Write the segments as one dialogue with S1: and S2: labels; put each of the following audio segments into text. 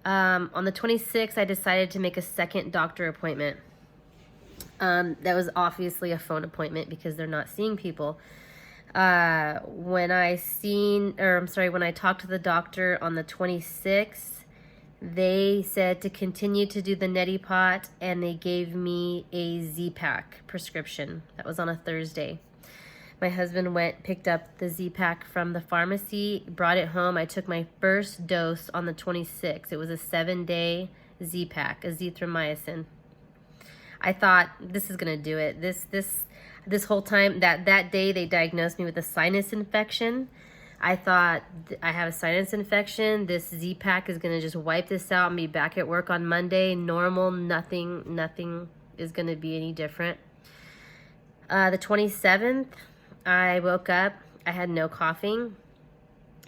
S1: On the 26th, I decided to make a second doctor appointment. That was obviously a phone appointment because they're not seeing people. When I talked to the doctor on the 26th, they said to continue to do the neti pot, and they gave me a Z-Pack prescription. That was on a Thursday. My husband picked up the Z-Pack from the pharmacy, brought it home. I took my first dose on the 26th. It was a 7-day Z-Pack, azithromycin. I thought, this is gonna do it. This whole time, that day they diagnosed me with a sinus infection. I thought, I have a sinus infection. This Z-Pack is gonna just wipe this out and be back at work on Monday. Normal, nothing is gonna be any different. The 27th, I woke up, I had no coughing,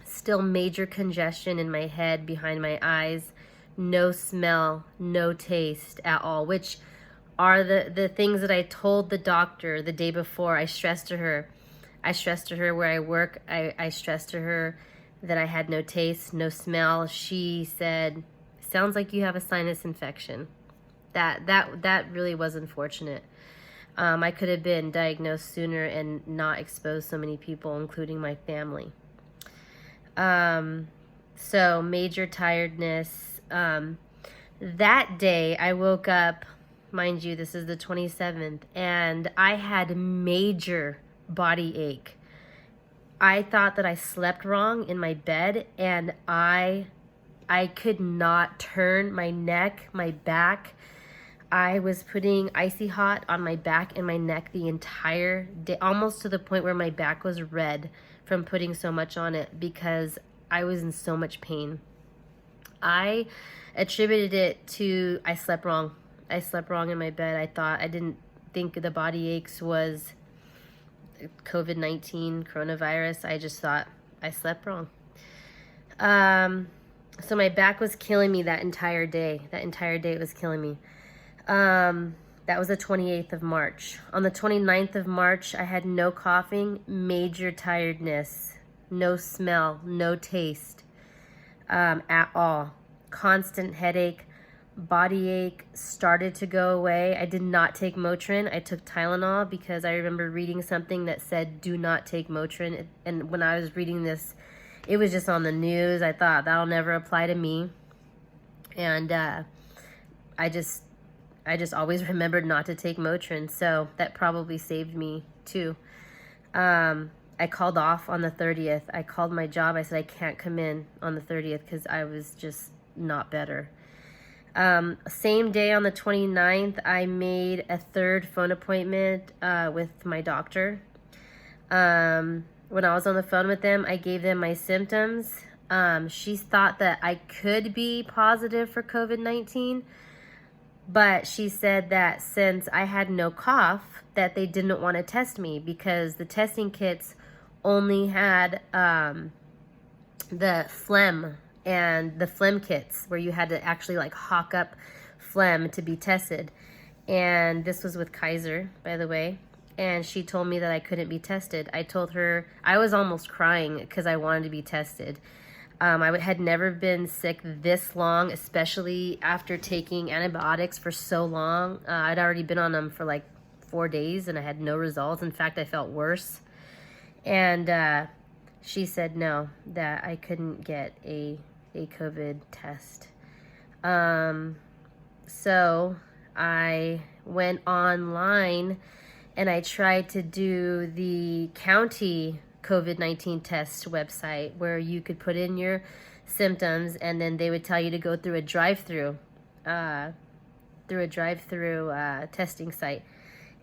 S1: still major congestion in my head, behind my eyes, no smell, no taste at all, which are the things that I told the doctor the day before. I stressed to her where I work. I stressed to her that I had no taste, no smell. She said, sounds like you have a sinus infection. That really was unfortunate. I could have been diagnosed sooner and not exposed so many people, including my family. So major tiredness. That day I woke up, mind you, this is the 27th, and I had major body ache. I thought that I slept wrong in my bed, and I could not turn my neck, my back. I was putting icy hot on my back and my neck the entire day, almost to the point where my back was red from putting so much on it because I was in so much pain. I attributed it to, I slept wrong. I slept wrong in my bed. I didn't think the body aches was COVID-19 coronavirus. I just thought I slept wrong. So my back was killing me that entire day. That entire day it was killing me. That was the 28th of March. On the 29th of March, I had no coughing, major tiredness, no smell, no taste at all. Constant headache, body ache started to go away. I did not take Motrin. I took Tylenol because I remember reading something that said do not take Motrin. And when I was reading this, it was just on the news. I thought that'll never apply to me. And I just always remembered not to take Motrin, so that probably saved me too. I called off on the 30th. I called my job. I said I can't come in on the 30th because I was just not better. Same day on the 29th, I made a third phone appointment with my doctor. When I was on the phone with them, I gave them my symptoms. She thought that I could be positive for COVID-19, but she said that since I had no cough, that they didn't want to test me because the testing kits only had the phlegm and the phlegm kits where you had to actually like hawk up phlegm to be tested. And this was with Kaiser, by the way. And she told me that I couldn't be tested. I told her, I was almost crying because I wanted to be tested. I had never been sick this long, especially after taking antibiotics for so long. I'd already been on them for like 4 days and I had no results. In fact, I felt worse. And she said no, that I couldn't get a COVID test. So I went online and I tried to do the county COVID-19 test website where you could put in your symptoms and then they would tell you to go through a drive-through testing site.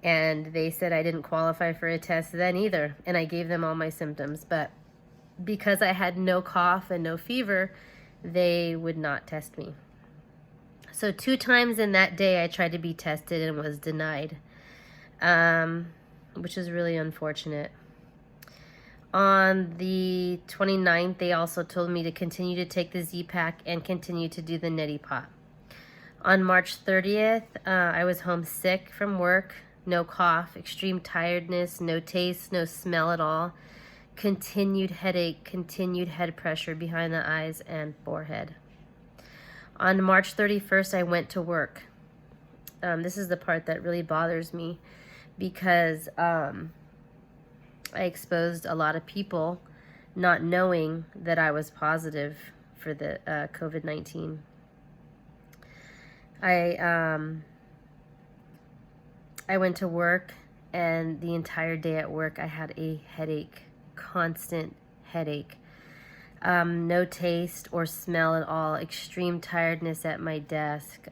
S1: And they said I didn't qualify for a test then either. And I gave them all my symptoms. But because I had no cough and no fever, they would not test me. So 2 times in that day I tried to be tested and was denied, which is really unfortunate. On the 29th, they also told me to continue to take the Z-Pack and continue to do the neti pot. On March 30th, I was homesick from work, no cough, extreme tiredness, no taste, no smell at all, continued headache, continued head pressure behind the eyes and forehead. On March 31st, I went to work. This is the part that really bothers me because I exposed a lot of people not knowing that I was positive for the COVID-19. I went to work, and the entire day at work I had a headache, constant headache. No taste or smell at all, extreme tiredness at my desk.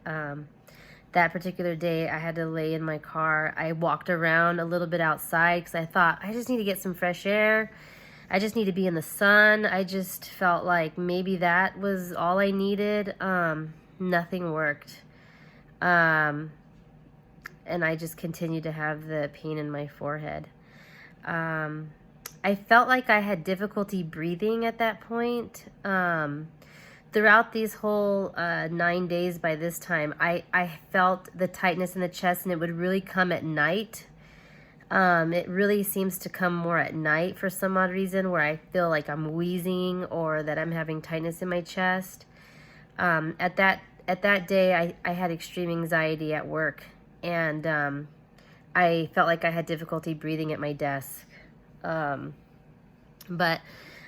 S1: That particular day I had to lay in my car. I walked around a little bit outside because I thought I just need to get some fresh air. I just need to be in the sun. I just felt like maybe that was all I needed. Nothing worked. And I just continued to have the pain in my forehead. I felt like I had difficulty breathing at that point. Throughout these whole 9 days by this time, I felt the tightness in the chest, and it would really come at night. It really seems to come more at night for some odd reason, where I feel like I'm wheezing or that I'm having tightness in my chest. At that day, I had extreme anxiety at work, and I felt like I had difficulty breathing at my desk. But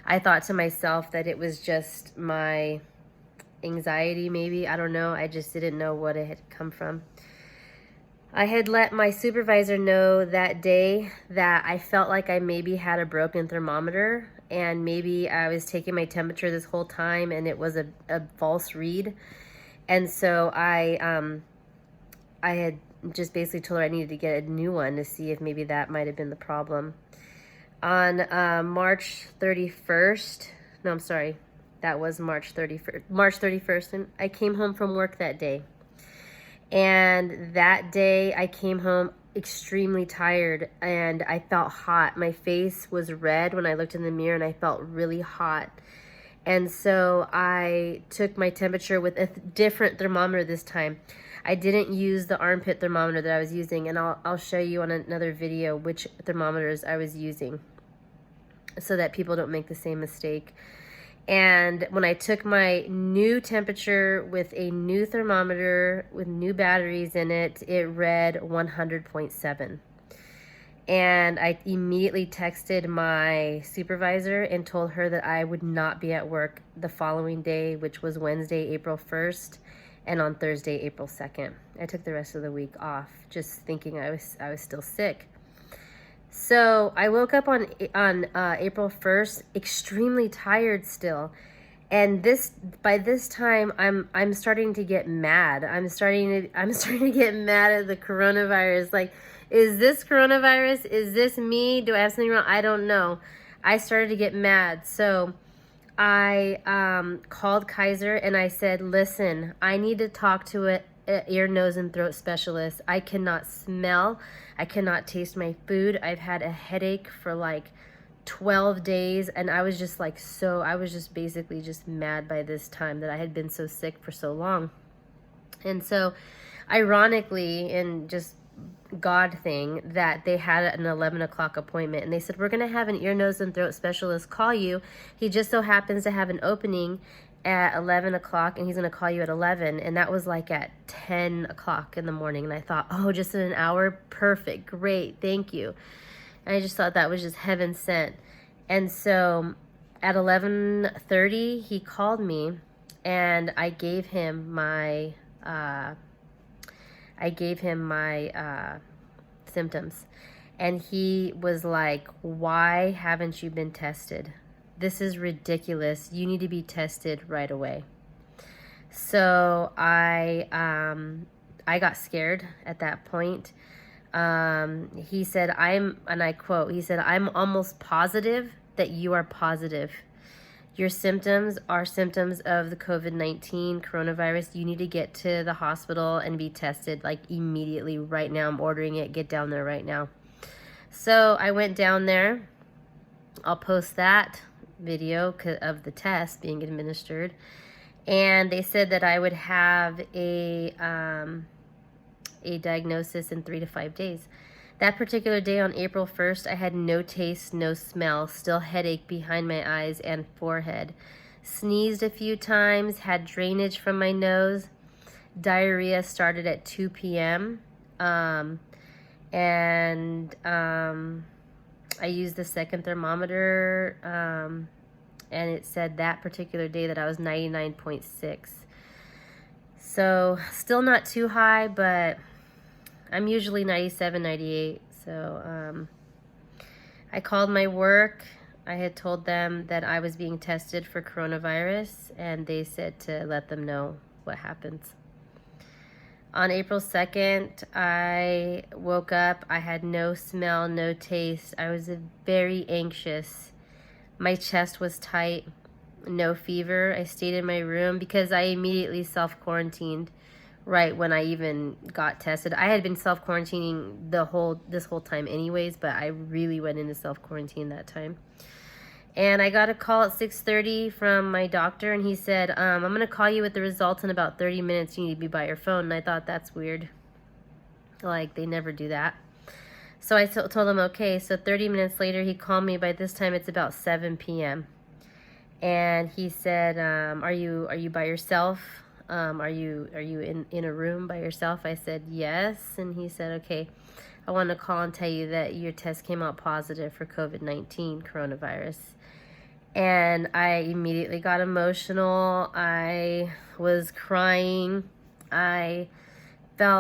S1: I thought to myself that it was just my anxiety, maybe. I don't know. I just didn't know what it had come from. I had let my supervisor know that day that I felt like I maybe had a broken thermometer, and maybe I was taking my temperature this whole time and it was a false read. And so I had just basically told her I needed to get a new one to see if maybe that might have been the problem. On March 31st, no, I'm sorry, that was March 31st, and I came home from work that day. And that day I came home extremely tired, and I felt hot. My face was red when I looked in the mirror, and I felt really hot. And so I took my temperature with a different thermometer this time. I didn't use the armpit thermometer that I was using, and I'll show you on another video which thermometers I was using so that people don't make the same mistake. And when I took my new temperature with a new thermometer with new batteries in it, it read 100.7. And I immediately texted my supervisor and told her that I would not be at work the following day, which was Wednesday, April 1st, and on Thursday, April 2nd. I took the rest of the week off, just thinking I was still sick. So I woke up on April 1st, extremely tired still, and by this time I'm starting to get mad. I'm starting to get mad at the coronavirus. Like, is this coronavirus? Is this me? Do I have something wrong? I don't know. I started to get mad. So I called Kaiser and I said, listen, I need to talk to an ear, nose, and throat specialist. I cannot smell. I cannot taste my food. I've had a headache for like 12 days, and I was just like I was just basically just mad by this time that I had been so sick for so long. And so ironically, and just God thing, that they had an 11 o'clock appointment, and they said, we're going to have an ear, nose, and throat specialist call you. He just so happens to have an opening at 11 o'clock, and he's going to call you at 11. And that was like at 10 o'clock in the morning. And I thought, oh, just in an hour? Perfect. Great. Thank you. And I just thought that was just heaven sent. And so at 11:30, he called me, and I gave him my symptoms. And he was like, why haven't you been tested? This is ridiculous. You need to be tested right away. So I got scared at that point. He said, and I quote, he said, I'm almost positive that you are positive. Your symptoms are symptoms of the COVID-19 coronavirus. You need to get to the hospital and be tested like immediately right now. I'm ordering it. Get down there right now. So I went down there. I'll post that video of the test being administered. And they said that I would have a diagnosis in 3 to 5 days. That particular day on April 1st, I had no taste, no smell, still headache behind my eyes and forehead. Sneezed a few times, had drainage from my nose. Diarrhea started at 2 p.m. I used the second thermometer, and it said that particular day that I was 99.6. So still not too high, but I'm usually 97, 98. So I called my work. I had told them that I was being tested for coronavirus, and they said to let them know what happens. On April 2nd, I woke up. I had no smell, no taste. I was very anxious. My chest was tight, no fever. I stayed in my room because I immediately self-quarantined right when I even got tested. I had been self-quarantining this whole time anyways, but I really went into self-quarantine that time. And I got a call at 6:30 from my doctor, and he said, I'm going to call you with the results in about 30 minutes. You need to be by your phone. And I thought, that's weird. Like, they never do that. So I told him, okay. So 30 minutes later, he called me. By this time, it's about 7 p.m. And he said, are you by yourself? Are you in a room by yourself? I said, yes. And he said, okay, I want to call and tell you that your test came out positive for COVID-19 coronavirus. And I immediately got emotional. I was crying. I felt